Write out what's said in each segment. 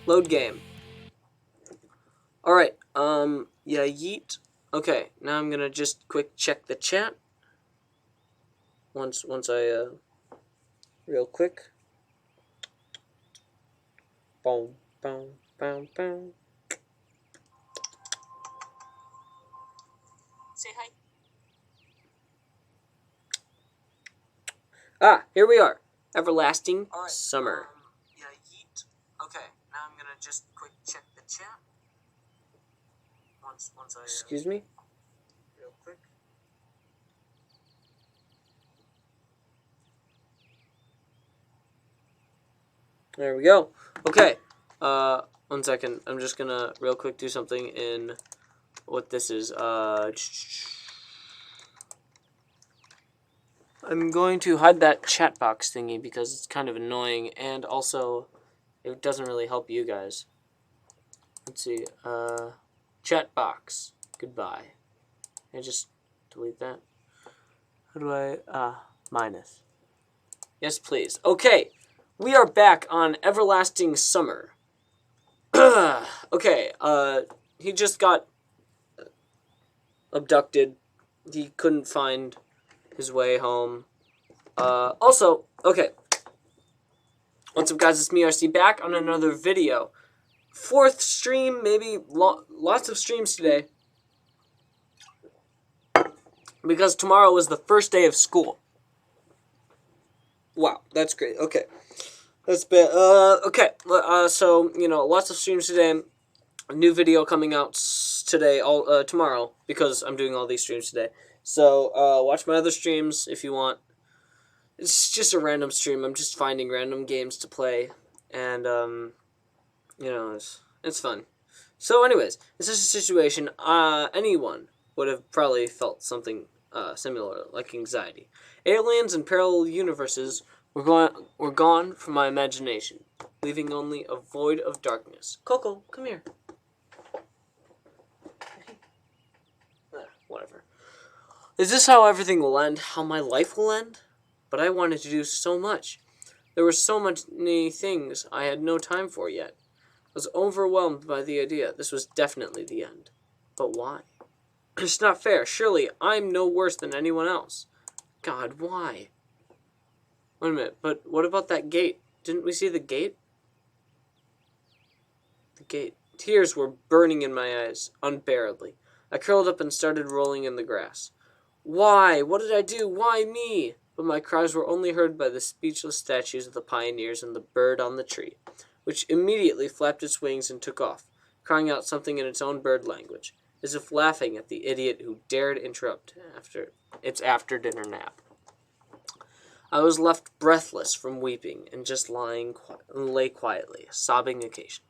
Load game. Alright, yeah, yeet. Okay, now I'm gonna just quick check the chat. Once I, real quick. Boom, boom, boom, boom. Say hi. Ah, here we are. Everlasting Summer. Yeah, yeet. Okay, now I'm gonna just quick check the chat. Once I, Excuse me? real quick. There we go. Okay. 1 second. I'm just gonna real quick do something in what this is. I'm going to hide that chat box thingy because it's kind of annoying and also it doesn't really help you guys. Let's see. Chat box. Goodbye. Can I just delete that? How do I, minus. Yes, please. Okay. We are back on Everlasting Summer. Okay, he just got abducted. He couldn't find his way home. Also, okay. What's up, guys? It's me, RC, back on another video. 4th stream, maybe lots of streams today. Because tomorrow is the first day of school. Wow, that's great. Okay. That's bad. Okay. So, you know, lots of streams today. A new video coming out today, tomorrow, because I'm doing all these streams today. So, watch my other streams if you want. It's just a random stream. I'm just finding random games to play. And, you know, it's fun. So, anyways, in such a situation, anyone would have probably felt something similar, like anxiety. Aliens and parallel universes were gone from my imagination, leaving only a void of darkness. Coco, come here. Whatever. Is this how everything will end? How my life will end? But I wanted to do so much. There were so many things I had no time for yet. I was overwhelmed by the idea. This was definitely the end. But why? It's not fair. Surely I'm no worse than anyone else. God, why? Wait a minute, but what about that gate? Didn't we see the gate? The gate. Tears were burning in my eyes, unbearably. I curled up and started rolling in the grass. Why? What did I do? Why me? But my cries were only heard by the speechless statues of the pioneers and the bird on the tree, which immediately flapped its wings and took off, crying out something in its own bird language, as if laughing at the idiot who dared interrupt its after-dinner nap. I was left breathless from weeping and just lay quietly, sobbing occasionally.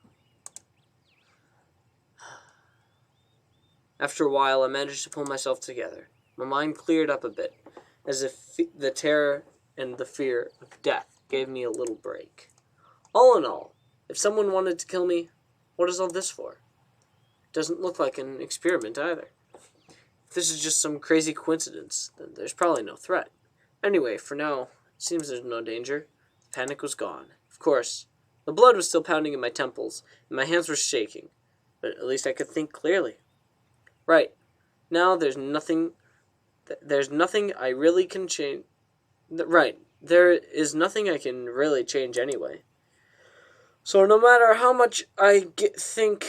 After a while, I managed to pull myself together. My mind cleared up a bit, as if the terror and the fear of death gave me a little break. All in all, if someone wanted to kill me, what is all this for? It doesn't look like an experiment either. If this is just some crazy coincidence, then there's probably no threat. Anyway, for now, it seems there's no danger. The panic was gone. Of course, the blood was still pounding in my temples, and my hands were shaking, but at least I could think clearly. Right. Now there's nothing I really can change. Right. There is nothing I can really change anyway. So no matter how much I think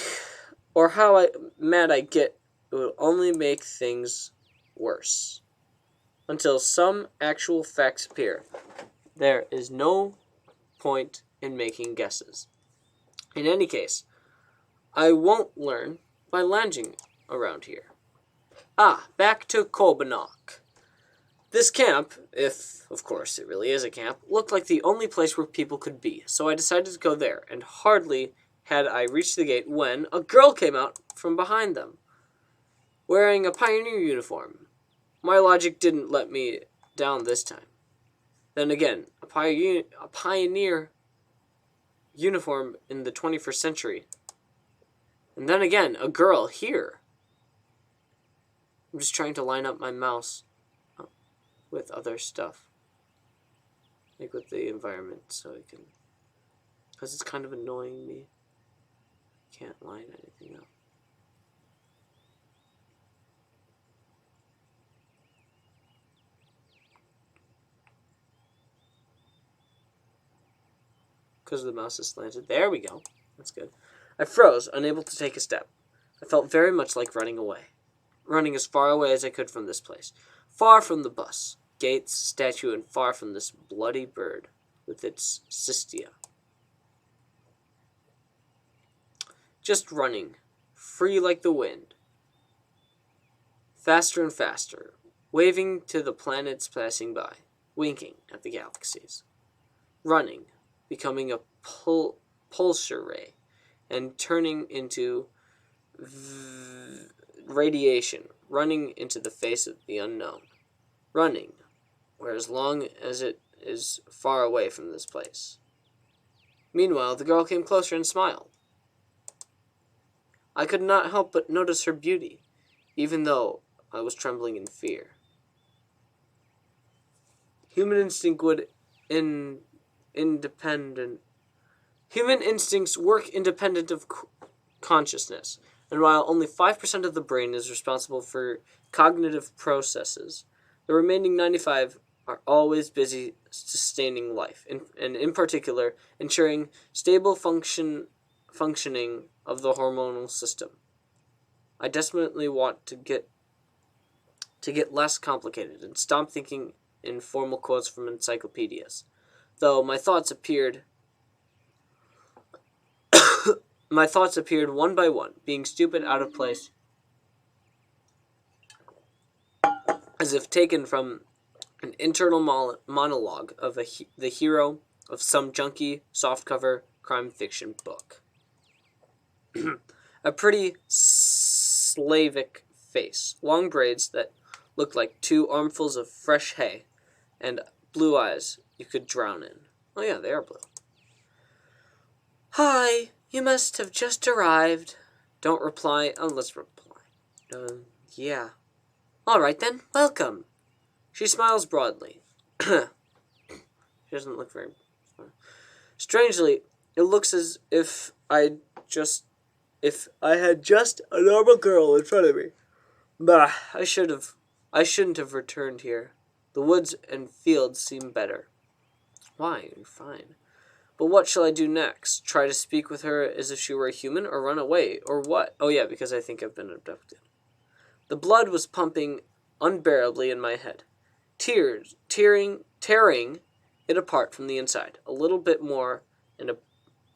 or how mad I get, it will only make things worse. Until some actual facts appear, there is no point in making guesses. In any case, I won't learn by lounging around here. Back to Kobanok. This camp, if, of course, it really is a camp, looked like the only place where people could be, so I decided to go there, and hardly had I reached the gate when a girl came out from behind them, wearing a pioneer uniform. My logic didn't let me down this time. Then again, a pioneer uniform in the 21st century. And then again, a girl here. I'm just trying to line up my mouse with other stuff. Like with the environment, so I can... Because it's kind of annoying me. can't line anything up. Because the mouse is slanted. There we go. That's good. I froze, unable to take a step. I felt very much like running away. Running as far away as I could from this place. Far from the bus, gates, statue, and far from this bloody bird with its cystia. Just running, free like the wind. Faster and faster, waving to the planets passing by, winking at the galaxies. Running, becoming a pulsar ray, and turning into radiation, running into the face of the unknown. Running, where as long as it is far away from this place. Meanwhile, the girl came closer and smiled. I could not help but notice her beauty, even though I was trembling in fear. Human instinct would Human instincts work independent of consciousness, and while only 5% of the brain is responsible for cognitive processes, the remaining 95 are always busy sustaining life, and in particular, ensuring stable functioning of the hormonal system. I desperately want to get less complicated and stop thinking in formal quotes from encyclopedias, though my thoughts appeared one by one, being stupid, out of place, as if taken from an internal monologue of the hero of some junky, softcover crime fiction book. A pretty Slavic face, long braids that looked like 2 armfuls of fresh hay, and blue eyes you could drown in. Oh yeah, they are blue. Hi, you must have just arrived. Don't reply. Oh, let's reply. Yeah. All right then, welcome. She smiles broadly. She doesn't look very smart. Strangely, it looks as if I had just a normal girl in front of me. Bah, I shouldn't have returned here. The woods and fields seem better. Why? You're fine. But what shall I do next? Try to speak with her as if she were a human, or run away, or what? Oh yeah, because I think I've been abducted. The blood was pumping unbearably in my head. Tears, tearing it apart from the inside. A little bit more, and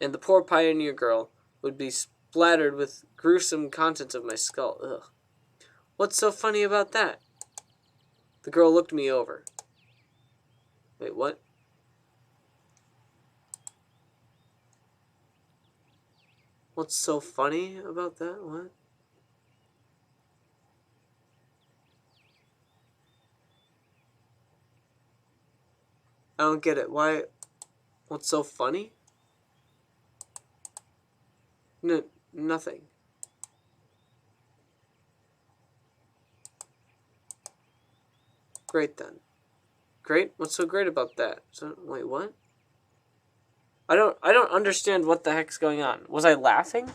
the poor pioneer girl would be splattered with gruesome contents of my skull. Ugh. What's so funny about that? The girl looked me over. Wait, what? What's so funny about that? What? I don't get it. Why? What's so funny? No, nothing. Great then. Great? What's so great about that? So, wait, what? I don't understand what the heck's going on. Was I laughing?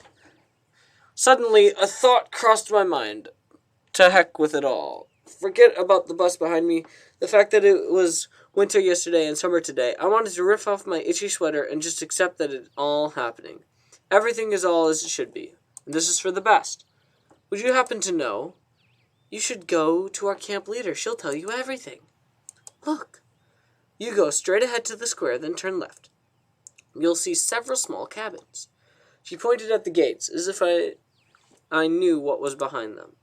Suddenly, a thought crossed my mind. To heck with it all. Forget about the bus behind me, the fact that it was winter yesterday and summer today. I wanted to rip off my itchy sweater and just accept that it's all happening. Everything is all as it should be. And this is for the best. Would you happen to know? You should go to our camp leader. She'll tell you everything. Look. You go straight ahead to the square, then turn left. You'll see several small cabins. She pointed at the gates, as if I knew what was behind them.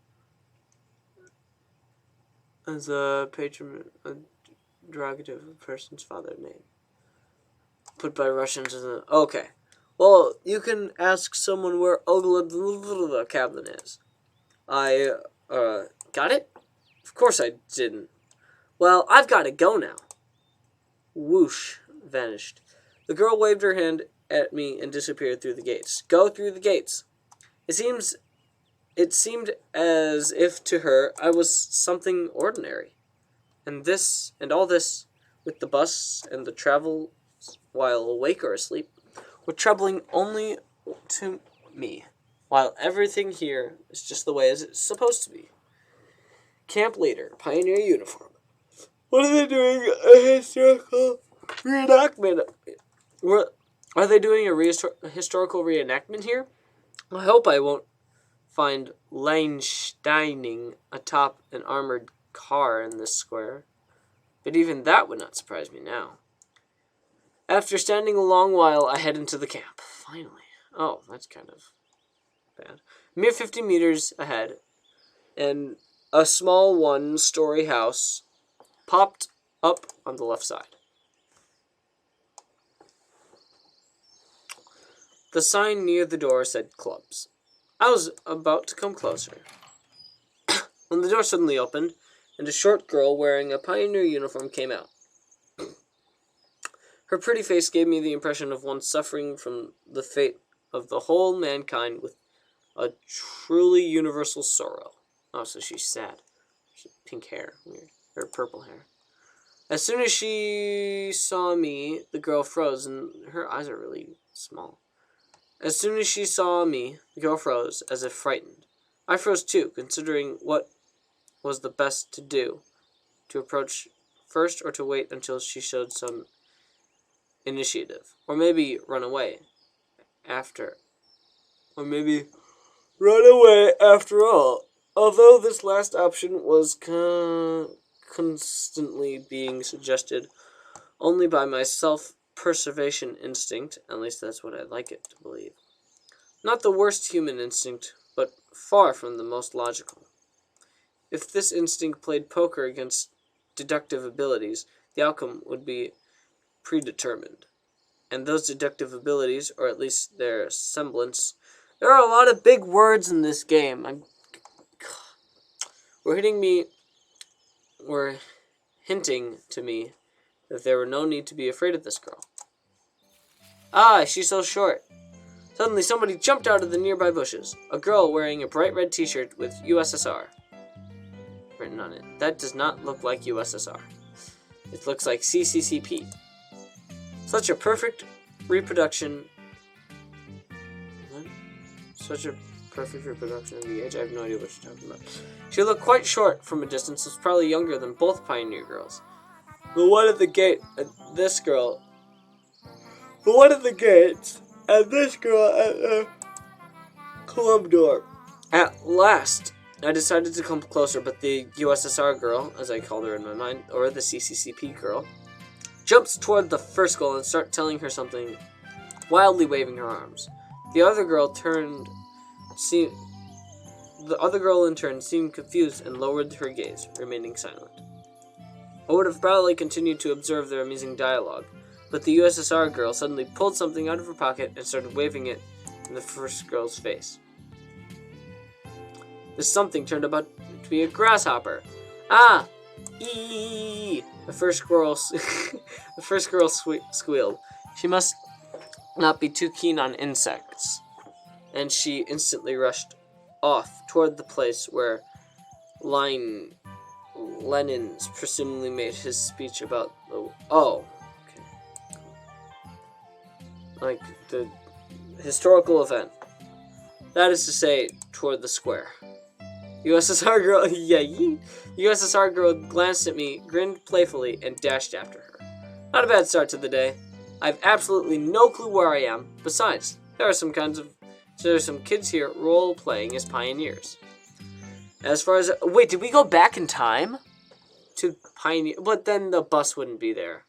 As a derogative of a person's father's name. Put by Russians in the... Okay. Well, you can ask someone where Ogla cabin is. I, got it? Of course I didn't. Well, I've got to go now. Whoosh. Vanished. The girl waved her hand at me and disappeared through the gates. Go through the gates. It seemed as if to her I was something ordinary. And all this, with the bus and the travel while awake or asleep, were troubling only to me. while everything here is just the way it's supposed to be. Camp leader, pioneer uniform. What are they doing? A historical reenactment? Are they doing a historical reenactment here? I hope I won't find Leinsteining atop an armored car in this square. But even that would not surprise me now. After standing a long while, I head into the camp. Finally. Oh, that's kind of bad. A mere 50 meters ahead, and a small one-story house popped up on the left side. The sign near the door said clubs. I was about to come closer when the door suddenly opened, and a short girl wearing a pioneer uniform came out. Her pretty face gave me the impression of one suffering from the fate of the whole mankind with a truly universal sorrow. Oh, so she's sad. She had pink hair, weird, or purple hair. As soon as she saw me, the girl froze, and her eyes are really small. As soon as she saw me, the girl froze, as if frightened. I froze too, considering what was the best to do, to approach first or to wait until she showed some initiative, or maybe run away after. Or maybe run away after all. Although this last option was constantly being suggested only by my self-preservation instinct, at least that's what I'd like it to believe. Not the worst human instinct, but far from the most logical. If this instinct played poker against deductive abilities, the outcome would be predetermined. And those deductive abilities, or at least their semblance, there are a lot of big words in this game. We're hinting to me that there were no need to be afraid of this girl. Ah, she's so short. Suddenly somebody jumped out of the nearby bushes. A girl wearing a bright red t-shirt with USSR written on it. That does not look like USSR. It looks like CCCP. Such a perfect reproduction. What? Such a perfect reproduction of the age. I have no idea what you're talking about. She looked quite short from a distance. Was probably younger than both pioneer girls. The one at the gate and this girl. The one at the gate and this girl at the club door. At last, I decided to come closer, but the USSR girl, as I called her in my mind, or the CCCP girl, jumps toward the first girl and starts telling her something, wildly waving her arms. The other girl in turn seemed confused and lowered her gaze, remaining silent. I would have probably continued to observe their amusing dialogue, but the USSR girl suddenly pulled something out of her pocket and started waving it in the first girl's face. This something turned out to be a grasshopper. Ah! Eee! The first girl squealed. She must not be too keen on insects, and she instantly rushed off toward the place where Lenin presumably made his speech about the... Oh, okay. Like the historical event. That is to say, toward the square. USSR girl, USSR girl glanced at me, grinned playfully, and dashed after her. Not a bad start to the day. I have absolutely no clue where I am. Besides, there are some kids here role-playing as pioneers. As far as... Wait, did we go back in time? To pioneer... But then the bus wouldn't be there.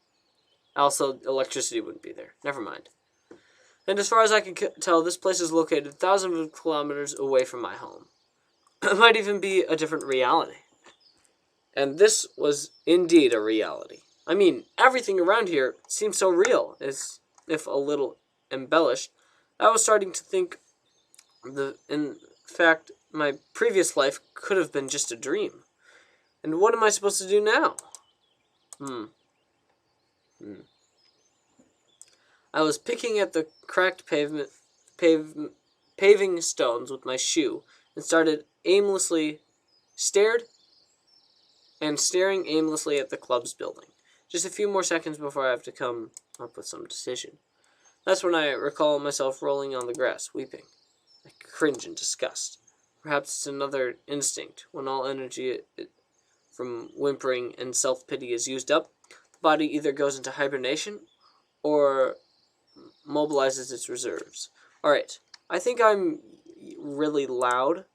Also, electricity wouldn't be there. Never mind. And as far as I can tell, this place is located thousands of kilometers away from my home. It might even be a different reality. And this was indeed a reality. I mean, everything around here seemed so real, as if a little embellished. I was starting to think, in fact, my previous life could have been just a dream. And what am I supposed to do now? I was picking at the cracked paving stones with my shoe and staring aimlessly at the club's building. Just a few more seconds before I have to come up with some decision. That's when I recall myself rolling on the grass, weeping. I cringe in disgust. Perhaps it's another instinct. When all energy from whimpering and self-pity is used up, the body either goes into hibernation or mobilizes its reserves. Alright, I think I'm really loud,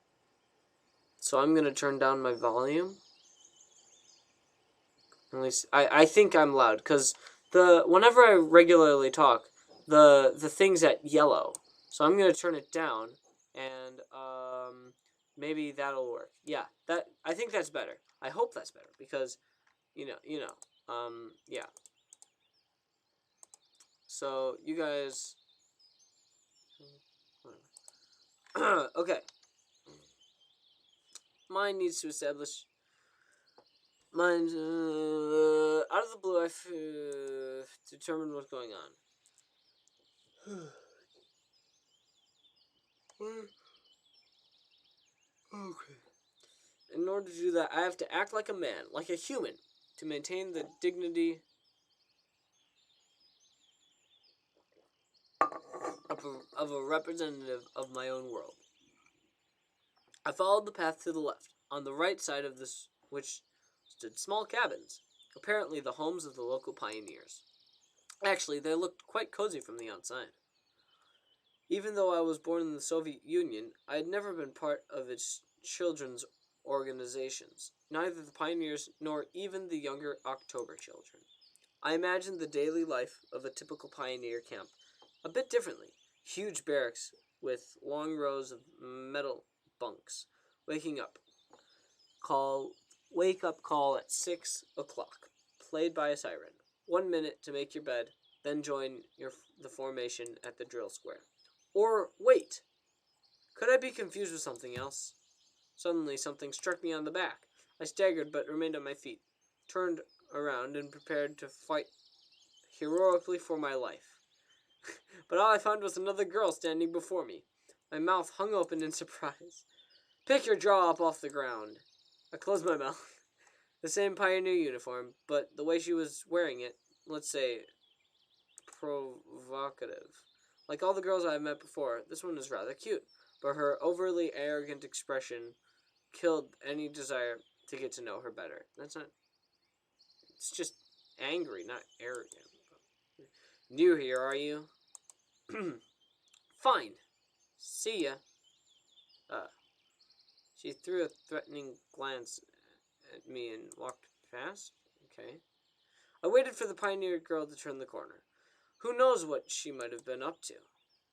so I'm going to turn down my volume. At least, I think I'm loud, because whenever I regularly talk, the thing's at yellow. So I'm going to turn it down, and maybe that'll work. Yeah, I think that's better. I hope that's better, because, yeah. So, you guys... okay. Mind needs to establish... Mind... out of the blue, I've determined what's going on. Okay. In order to do that, I have to act like a man, like a human, to maintain the dignity of a representative of my own world. I followed the path to the left. On the right side of this, which stood small cabins, apparently the homes of the local pioneers. Actually, they looked quite cozy from the outside. Even though I was born in the Soviet Union, I had never been part of its children's organizations, neither the pioneers nor even the younger October children. I imagined the daily life of a typical pioneer camp a bit differently. Huge barracks with long rows of metal bunks. Wake up call at 6 o'clock, played by a siren. 1 minute to make your bed, then join the formation at the drill square. Or wait, could I be confused with something else? Suddenly something struck me on the back. I staggered but remained on my feet, turned around and prepared to fight heroically for my life. But all I found was another girl standing before me. My mouth hung open in surprise. Pick your jaw up off the ground. I closed my mouth. The same pioneer uniform, but the way she was wearing it, let's say, provocative. Like all the girls I've met before, this one is rather cute, but her overly arrogant expression killed any desire to get to know her better. It's just angry, not arrogant. New here, are you? Fine. See ya. She threw a threatening glance at me and walked past. Okay. I waited for the pioneer girl to turn the corner. Who knows what she might have been up to?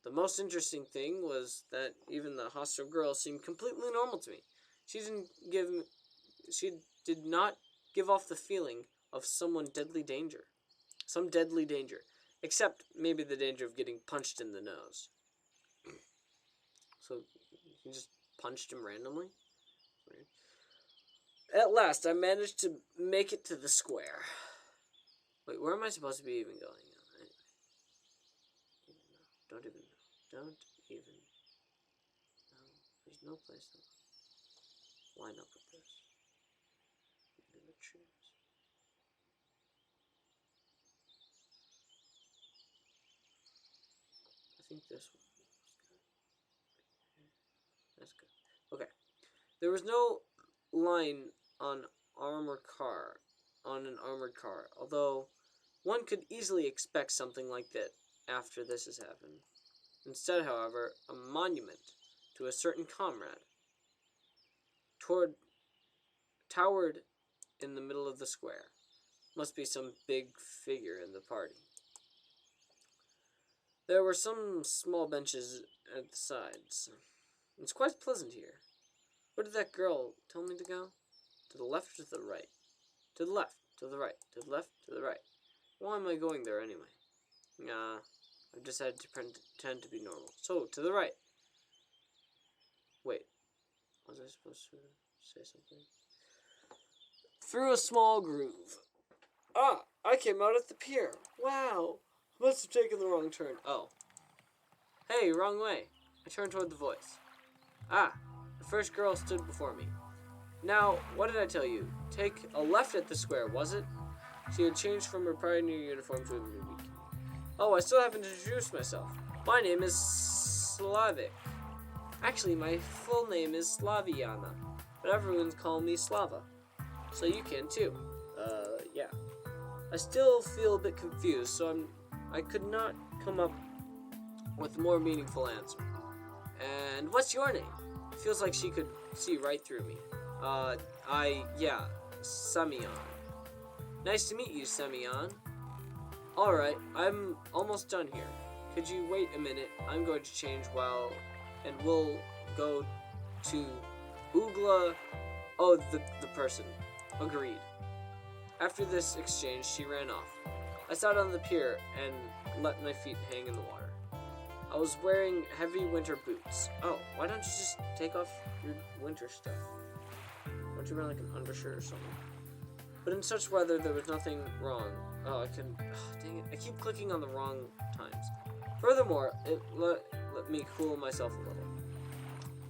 The most interesting thing was that even the hostile girl seemed completely normal to me. She did not give off the feeling of some deadly danger, except maybe the danger of getting punched in the nose. So you just punched him randomly? Weird. At last, I managed to make it to the square. Wait, where am I supposed to be even going? Don't even know. There's no place to line up with this. Maybe the trees. I think this one was good. That's good. Okay. There was no line on an armored car, although one could easily expect something like that after this has happened. Instead, however, a monument to a certain comrade towered in the middle of the square. Must be some big figure in the party. There were some small benches at the sides. It's quite pleasant here. Where did that girl tell me to go? To the left or to the right? To the left, to the right, to the left, to the right. Why am I going there anyway? I've decided to pretend to be normal. So, to the right. Wait. Was I supposed to say something? Through a small groove. I came out at the pier. Wow. Must have taken the wrong turn. Oh. Hey, wrong way. I turned toward the voice. The first girl stood before me. Now, what did I tell you? Take a left at the square, was it? She had changed from her pioneer uniform to a bikini. Oh, I still haven't introduced myself. My name is Slavic. Actually, my full name is Slaviana, but everyone's calling me Slava. So you can too. Yeah. I still feel a bit confused, so I could not come up with a more meaningful answer. And what's your name? It feels like she could see right through me. Semyon. Nice to meet you, Semyon. Alright, I'm almost done here. Could you wait a minute? I'm going to change and we'll go to Ugla. Oh, the person. Agreed. After this exchange, she ran off. I sat on the pier and let my feet hang in the water. I was wearing heavy winter boots. Oh, why don't you just take off your winter stuff? Why don't you wear like an undershirt or something? But in such weather, there was nothing wrong. Dang it. I keep clicking on the wrong times. Furthermore, it let me cool myself a little.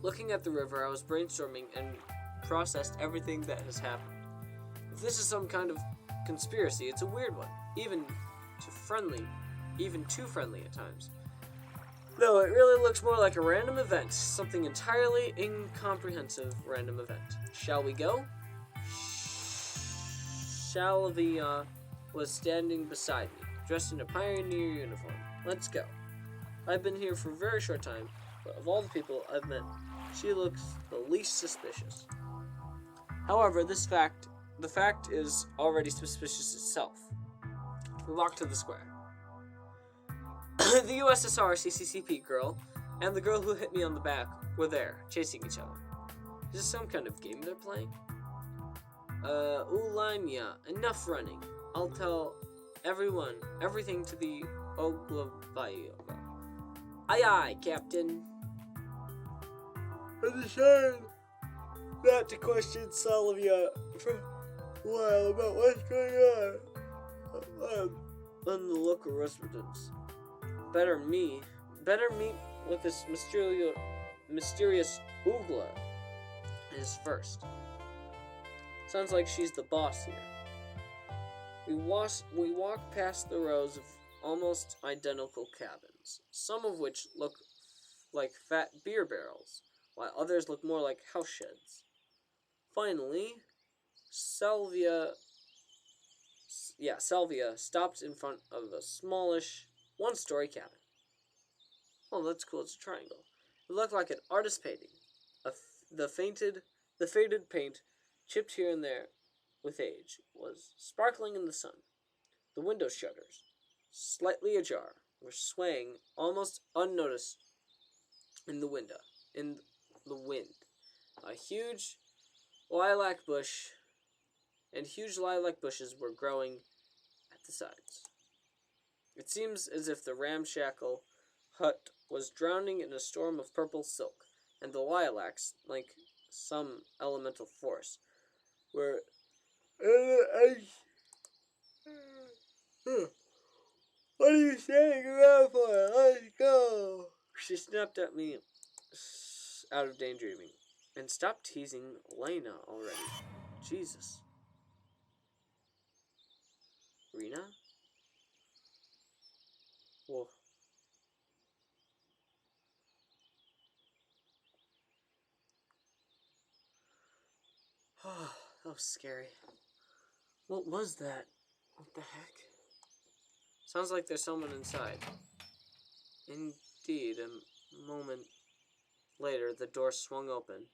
Looking at the river, I was brainstorming and processed everything that has happened. If this is some kind of conspiracy, it's a weird one. Even too friendly at times. No, it really looks more like a random event. Something entirely incomprehensive random event. Shall we go? Shalvia was standing beside me, dressed in a pioneer uniform. Let's go. I've been here for a very short time, but of all the people I've met, she looks the least suspicious. However, the fact is already suspicious itself. We walked to the square. The USSR CCCP girl and the girl who hit me on the back were there, chasing each other. Is this some kind of game they're playing? Ulanya, enough running. I'll tell everyone everything to the Oglavayova. Aye aye, Captain. I decided not to question Salavia for a while about what's going on the local residents. Better meet with this mysterious Ugla is first. Sounds like she's the boss here. We walk past the rows of almost identical cabins, some of which look like fat beer barrels, while others look more like house sheds. Finally, Salvia stopped in front of a smallish one-story cabin. Oh, that's cool. It's a triangle. It looked like an artist's painting. The faded paint, chipped here and there with age, was sparkling in the sun. The window shutters, slightly ajar, were swaying almost unnoticed in the wind. A huge lilac bushes were growing at the sides. It seems as if the ramshackle hut was drowning in a storm of purple silk, and the lilacs, like some elemental force, were... What are you saying around for? Let's go! She snapped at me out of daydreaming. And stop teasing Lena already. Jesus. Rena? Whoa. Oh, that was scary. What was that? What the heck? Sounds like there's someone inside. Indeed, a moment later, the door swung open,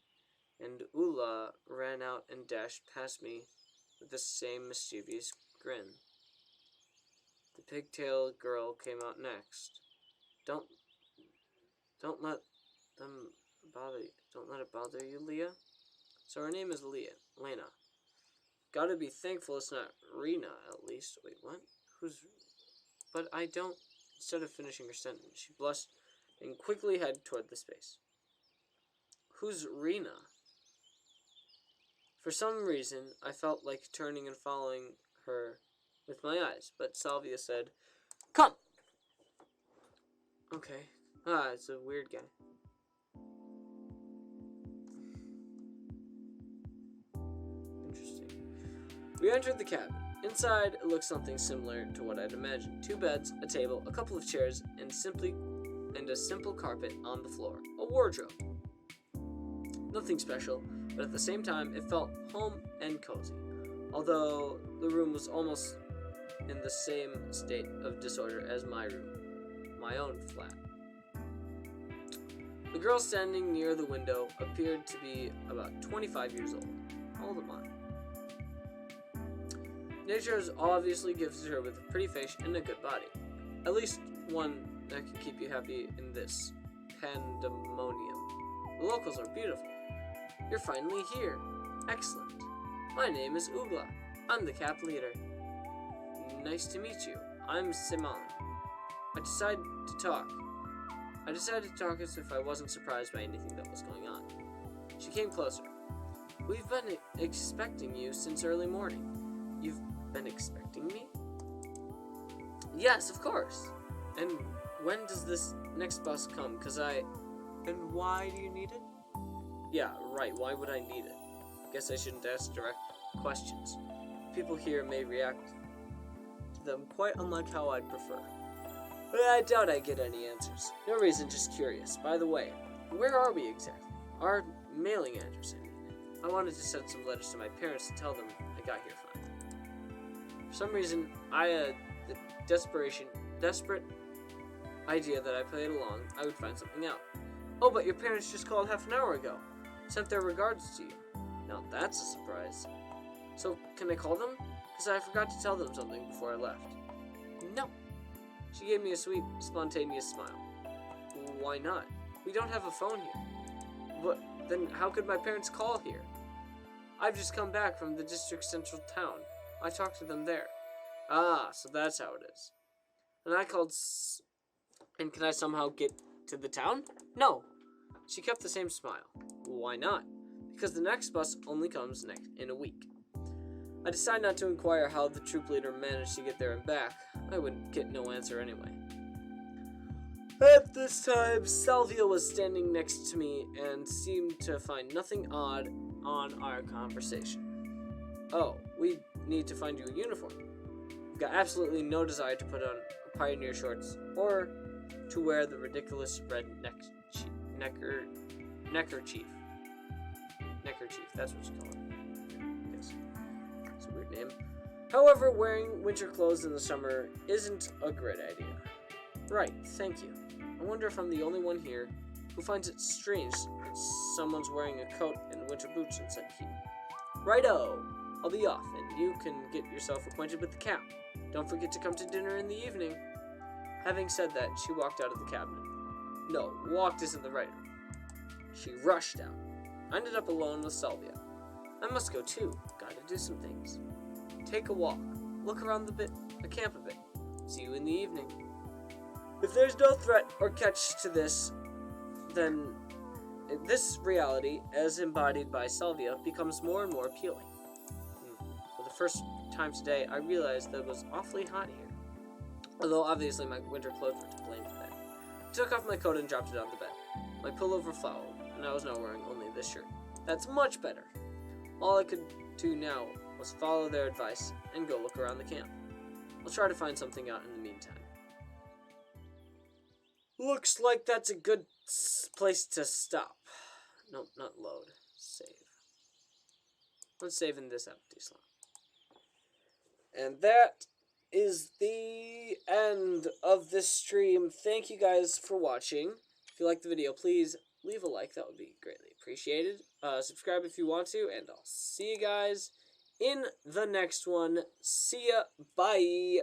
and Ula ran out and dashed past me with the same mischievous grin. The pigtailed girl came out next. Don't let them bother you. Don't let it bother you, Leah. So her name is Lena. Gotta be thankful it's not Rena, at least. Wait, what? But I don't... Instead of finishing her sentence, she blushed and quickly headed toward the space. Who's Rena? For some reason, I felt like turning and following her with my eyes, but Salvia said, "Come!" Okay. It's a weird guy. Interesting. We entered the cabin. Inside, it looked something similar to what I'd imagined. 2 beds, a table, a couple of chairs, and a simple carpet on the floor. A wardrobe. Nothing special, but at the same time, it felt home and cozy. Although the room was almost in the same state of disorder as my room, my own flat. The girl standing near the window appeared to be about 25 years old. How old am I? Nature has obviously gifted her with a pretty face and a good body. At least one that can keep you happy in this pandemonium. The locals are beautiful. You're finally here. Excellent. My name is Ugla. I'm the camp leader. Nice to meet you. I'm Simon. I decided to talk as if I wasn't surprised by anything that was going on. She came closer. We've been expecting you since early morning. You've been expecting me? Yes, of course. And when does this next bus come? And why do you need it? Yeah, right. Why would I need it? Guess I shouldn't ask direct questions. People here may react to them quite unlike how I'd prefer. But I doubt I get any answers. No reason, just curious. By the way, where are we exactly? Our mailing address, I mean. I wanted to send some letters to my parents to tell them I got here fine. For some reason, I had the desperate idea that I played along, I would find something out. Oh, but your parents just called half an hour ago. Sent their regards to you. Now that's a surprise. So, can I call them? Because I forgot to tell them something before I left. No. She gave me a sweet, spontaneous smile. Why not? We don't have a phone here. But then how could my parents call here? I've just come back from the district central town. I talked to them there. Ah, so that's how it is. And I called and can I somehow get to the town? No. She kept the same smile. Why not? Because the next bus only comes in a week. I decided not to inquire how the troop leader managed to get there and back. I would get no answer anyway. At this time, Salvia was standing next to me and seemed to find nothing odd on our conversation. Oh, we need to find you a uniform. I've got absolutely no desire to put on pioneer shorts or to wear the ridiculous red neckerchief. Neckerchief, that's what you call it. Yes. It's a weird name. However, wearing winter clothes in the summer isn't a great idea. Right, thank you. I wonder if I'm the only one here who finds it strange that someone's wearing a coat and winter boots inside here. Righto! I'll be off, and you can get yourself acquainted with the camp. Don't forget to come to dinner in the evening. Having said that, she walked out of the cabinet. No, walked isn't the right word. She rushed out. I ended up alone with Salvia. I must go too. Gotta do some things. Take a walk. Look around the camp a bit. See you in the evening. If there's no threat or catch to this, then this reality, as embodied by Salvia, becomes more and more appealing. For the first time today, I realized that it was awfully hot here. Although obviously my winter clothes were to blame for that. I took off my coat and dropped it on the bed. My pullover followed, and I was now wearing only this shirt. That's much better. All I could do now was follow their advice and go look around the camp. I'll try to find something out in the meantime. Looks like that's a good place to stop. Nope, not load. Save. Let's save in this empty slot. And that is the end of this stream. Thank you guys for watching. If you liked the video, please leave a like. That would be greatly appreciated. Subscribe if you want to, and I'll see you guys in the next one. See ya. Bye.